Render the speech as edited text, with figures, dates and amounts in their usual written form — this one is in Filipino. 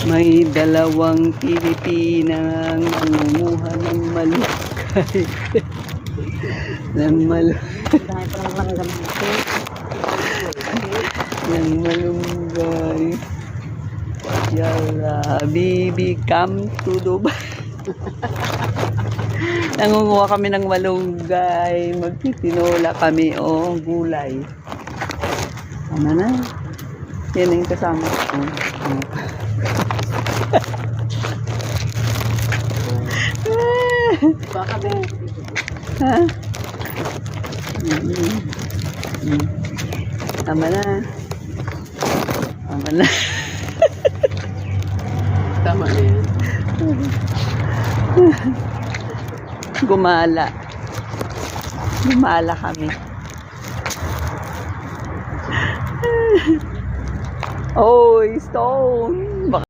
May dalawang Pilipinang nangunguha ng malunggay. ng malunggay. Yalla, Habibi, come to Dubai. Nangunguha kami ng malunggay. Magtitinola kami o gulay. Tama na. Yan ang kasama ko. Baka din. Ha? Tama na. Tama na. Tama na yan. Gumala. Gumala kami. Oy, stone.